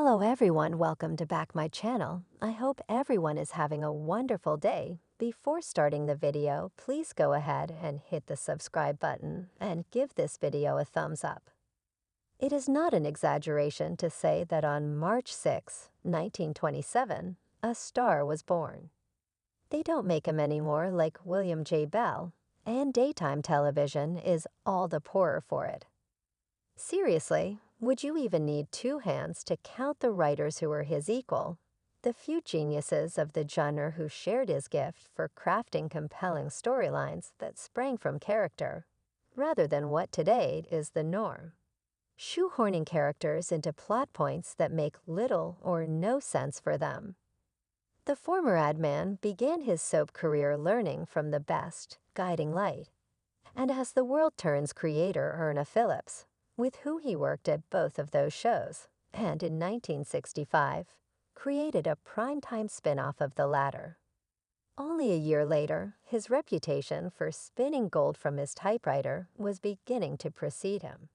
Hello everyone, welcome to back my channel. I hope everyone is having a wonderful day. Before starting the video, please go ahead and hit the subscribe button and give this video a thumbs up. It is not an exaggeration to say that on March 6, 1927, a star was born. They don't make 'em anymore like William J. Bell, and daytime television is all the poorer for it. Seriously, would you even need two hands to count the writers who were his equal, the few geniuses of the genre who shared his gift for crafting compelling storylines that sprang from character, rather than what today is the norm? Shoehorning characters into plot points that make little or no sense for them. The former ad man began his soap career learning from the best, Guiding Light, and as the World Turn's creator Erna Phillips, with whom he worked at both of those shows, and in 1965, created a primetime spin-off of the latter. Only a year later, his reputation for spinning gold from his typewriter was beginning to precede him.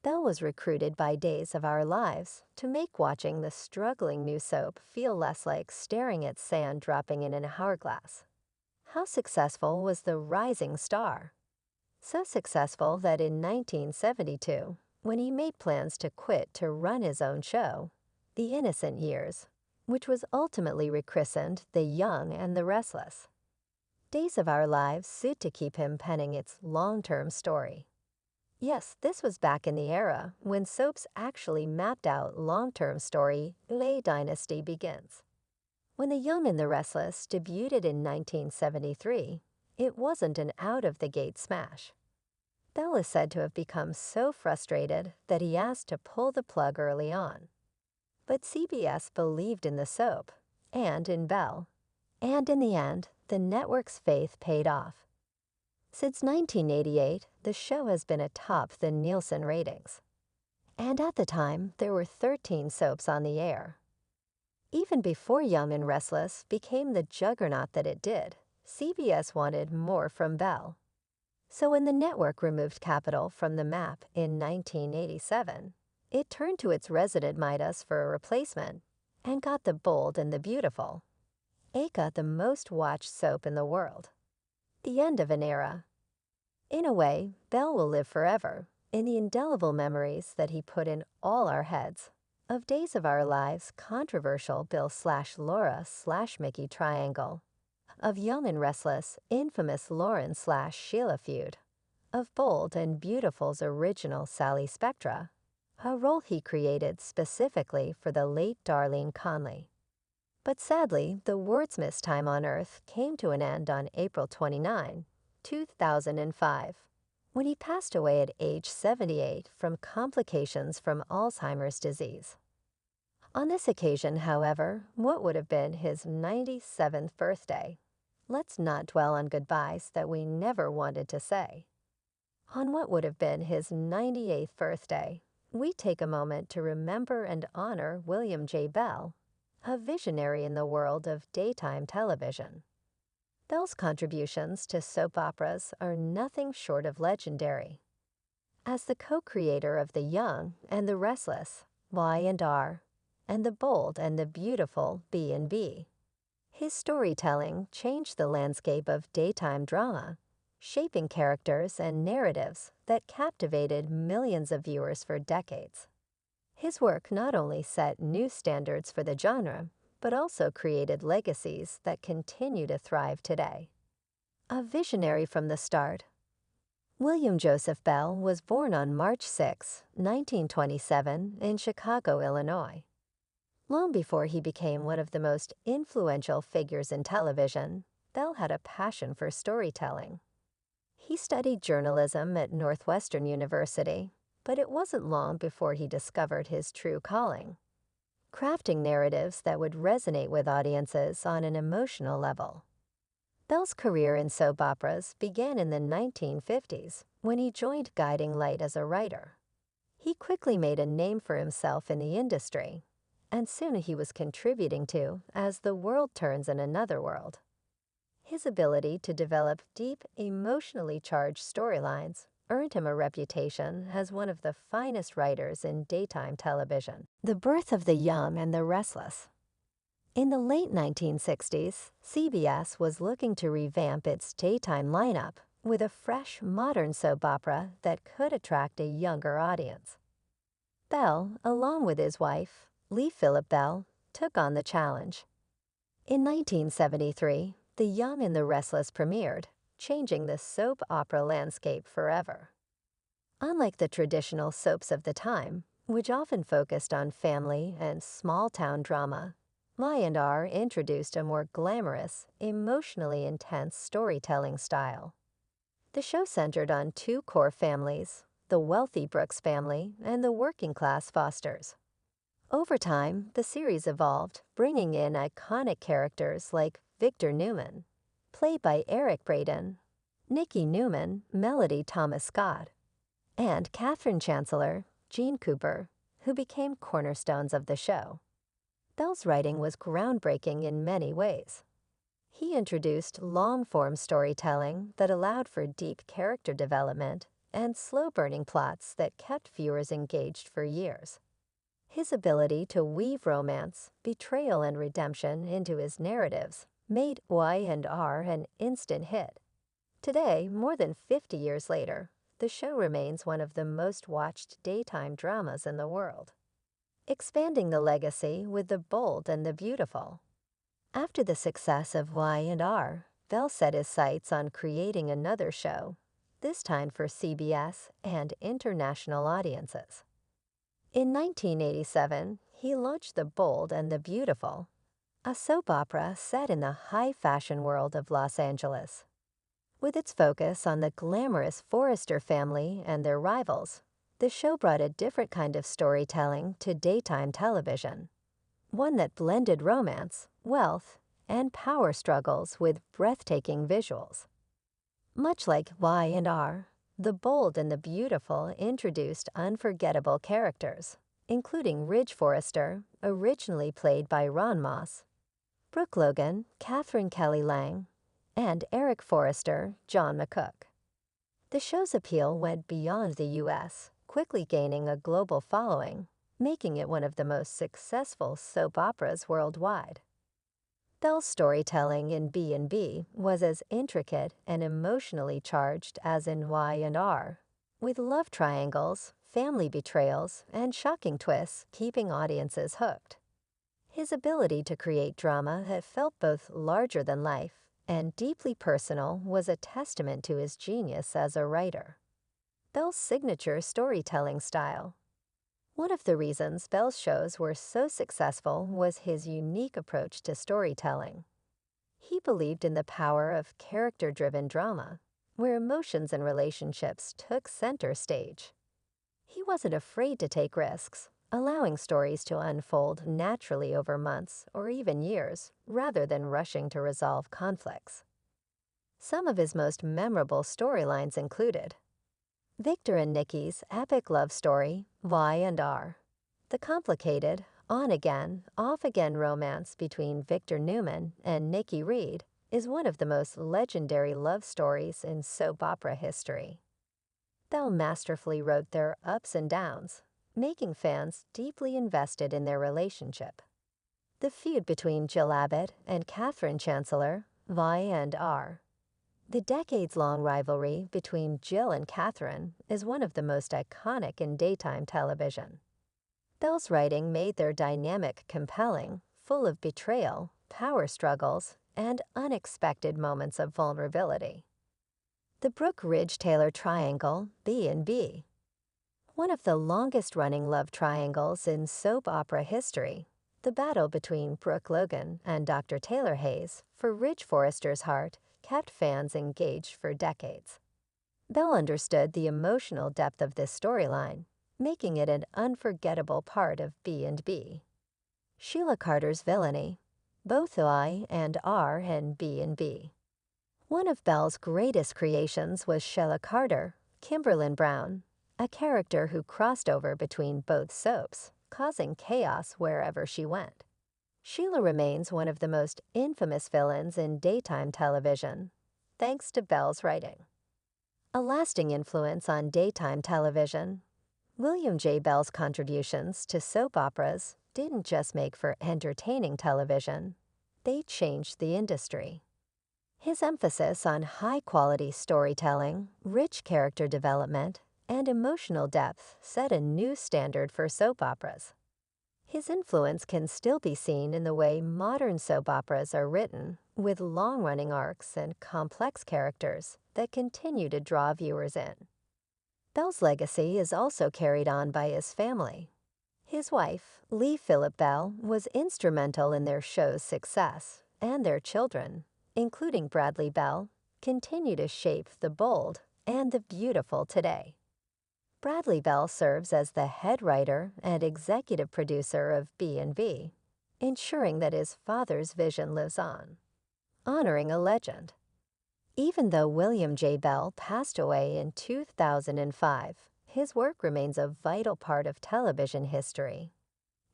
Bell was recruited by Days of Our Lives to make watching the struggling new soap feel less like staring at sand dropping in an hourglass. How successful was the rising star? So successful that in 1972, when he made plans to quit to run his own show, The Innocent Years, which was ultimately rechristened The Young and the Restless, Days of Our Lives sued to keep him penning its long-term story. Yes, this was back in the era when soaps actually mapped out long-term story A Dynasty Begins. When The Young and the Restless debuted in 1973, it wasn't an out-of-the-gate smash. Bell is said to have become so frustrated that he asked to pull the plug early on. But CBS believed in the soap, and in Bell, and in the end, the network's faith paid off. Since 1988, the show has been atop the Nielsen ratings. And at the time, there were 13 soaps on the air. Even before Young and Restless became the juggernaut that it did, CBS wanted more from Bell. So when the network removed Capital from the map in 1987, it turned to its resident Midas for a replacement and got The Bold and the Beautiful, aka the most watched soap in the world. The end of an era. In a way, Bell will live forever in the indelible memories that he put in all our heads of Days of Our Lives' controversial Bill/Laura/Mickey triangle, of Young and Restless' infamous Lauren/Sheila feud, of Bold and Beautiful's original Sally Spectra, a role he created specifically for the late Darlene Conley. But sadly, the wordsmith's time on Earth came to an end on April 29, 2005, when he passed away at age 78 from complications from Alzheimer's disease. On this occasion, however, what would have been his 97th birthday, let's not dwell on goodbyes that we never wanted to say. On what would have been his 98th birthday, we take a moment to remember and honor William J. Bell, a visionary in the world of daytime television. Bell's contributions to soap operas are nothing short of legendary. As the co-creator of The Young and the Restless, Y&R, and The Bold and the Beautiful, B&B, his storytelling changed the landscape of daytime drama, shaping characters and narratives that captivated millions of viewers for decades. His work not only set new standards for the genre, but also created legacies that continue to thrive today. A visionary from the start, William Joseph Bell was born on March 6, 1927, in Chicago, Illinois. Long before he became one of the most influential figures in television, Bell had a passion for storytelling. He studied journalism at Northwestern University, but it wasn't long before he discovered his true calling: crafting narratives that would resonate with audiences on an emotional level. Bell's career in soap operas began in the 1950s when he joined Guiding Light as a writer. He quickly made a name for himself in the industry, and soon he was contributing to As the World Turns in Another World. His ability to develop deep, emotionally charged storylines earned him a reputation as one of the finest writers in daytime television. The birth of the young and the restless. In the late 1960s, CBS was looking to revamp its daytime lineup with a fresh, modern soap opera that could attract a younger audience. Bell, along with his wife, Lee Phillip Bell, took on the challenge. In 1973, The Young and the Restless premiered, changing the soap opera landscape forever. Unlike the traditional soaps of the time, which often focused on family and small-town drama, Y&R introduced a more glamorous, emotionally intense storytelling style. The show centered on two core families, the wealthy Brooks family and the working-class Fosters. Over time, the series evolved, bringing in iconic characters like Victor Newman, played by Eric Braeden, Nikki Newman, Melody Thomas Scott, and Katherine Chancellor, Gene Cooper, who became cornerstones of the show. Bell's writing was groundbreaking in many ways. He introduced long-form storytelling that allowed for deep character development and slow-burning plots that kept viewers engaged for years. His ability to weave romance, betrayal, and redemption into his narratives made Y&R an instant hit. Today, more than 50 years later, the show remains one of the most watched daytime dramas in the world, expanding the legacy with The Bold and the Beautiful. After the success of Y&R, Bell set his sights on creating another show, this time for CBS and international audiences. In 1987, he launched The Bold and the Beautiful, a soap opera set in the high-fashion world of Los Angeles. With its focus on the glamorous Forrester family and their rivals, the show brought a different kind of storytelling to daytime television, one that blended romance, wealth, and power struggles with breathtaking visuals. Much like Y&R, The Bold and the Beautiful introduced unforgettable characters, including Ridge Forrester, originally played by Ron Moss, Brooke Logan, Catherine Kelly Lang, and Eric Forrester, John McCook. The show's appeal went beyond the U.S., quickly gaining a global following, making it one of the most successful soap operas worldwide. Bell's storytelling in B&B was as intricate and emotionally charged as in Y&R, with love triangles, family betrayals, and shocking twists keeping audiences hooked. His ability to create drama that felt both larger than life and deeply personal was a testament to his genius as a writer. Bell's signature storytelling style. One of the reasons Bell's shows were so successful was his unique approach to storytelling. He believed in the power of character-driven drama, where emotions and relationships took center stage. He wasn't afraid to take risks, allowing stories to unfold naturally over months or even years, rather than rushing to resolve conflicts. Some of his most memorable storylines included Victor and Nikki's epic love story, Y&R. The complicated, on-again, off-again romance between Victor Newman and Nikki Reed is one of the most legendary love stories in soap opera history. Bell masterfully wrote their ups and downs, making fans deeply invested in their relationship. The feud between Jill Abbott and Katherine Chancellor, Y&R. The decades-long rivalry between Jill and Katherine is one of the most iconic in daytime television. Bell's writing made their dynamic compelling, full of betrayal, power struggles, and unexpected moments of vulnerability. The Brooke Ridge-Taylor Triangle, B&B. One of the longest-running love triangles in soap opera history, the battle between Brooke Logan and Dr. Taylor Hayes for Ridge Forrester's heart kept fans engaged for decades. Bell understood the emotional depth of this storyline, making it an unforgettable part of B&B. Sheila Carter's villainy, both Y&R and B&B. One of Bell's greatest creations was Sheila Carter, Kimberlin Brown, a character who crossed over between both soaps, causing chaos wherever she went. Sheila remains one of the most infamous villains in daytime television, thanks to Bell's writing. A lasting influence on daytime television. William J. Bell's contributions to soap operas didn't just make for entertaining television, they changed the industry. His emphasis on high-quality storytelling, rich character development, and emotional depth set a new standard for soap operas. His influence can still be seen in the way modern soap operas are written, with long-running arcs and complex characters that continue to draw viewers in. Bell's legacy is also carried on by his family. His wife, Lee Phillip Bell, was instrumental in their show's success, and their children, including Bradley Bell, continue to shape the bold and the beautiful today. Bradley Bell serves as the head writer and executive producer of B&B, ensuring that his father's vision lives on, honoring a legend. Even though William J. Bell passed away in 2005, his work remains a vital part of television history.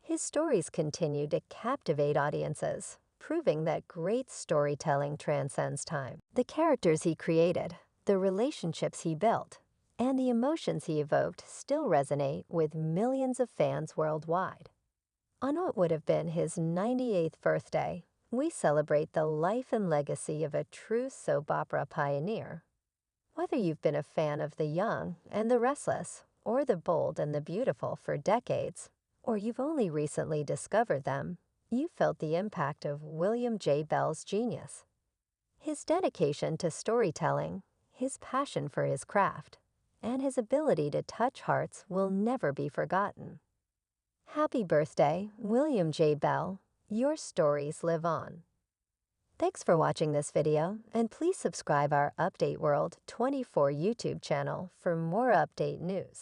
His stories continue to captivate audiences, proving that great storytelling transcends time. The characters he created, the relationships he built, and the emotions he evoked still resonate with millions of fans worldwide. On what would have been his 98th birthday, we celebrate the life and legacy of a true soap opera pioneer. Whether you've been a fan of the young and the restless, or the bold and the beautiful for decades, or you've only recently discovered them, you felt the impact of William J. Bell's genius. His dedication to storytelling, his passion for his craft, and his ability to touch hearts will never be forgotten. Happy birthday, William J. Bell. Your stories live on. Thanks for watching this video, and please subscribe our Update World 24 YouTube channel for more update news.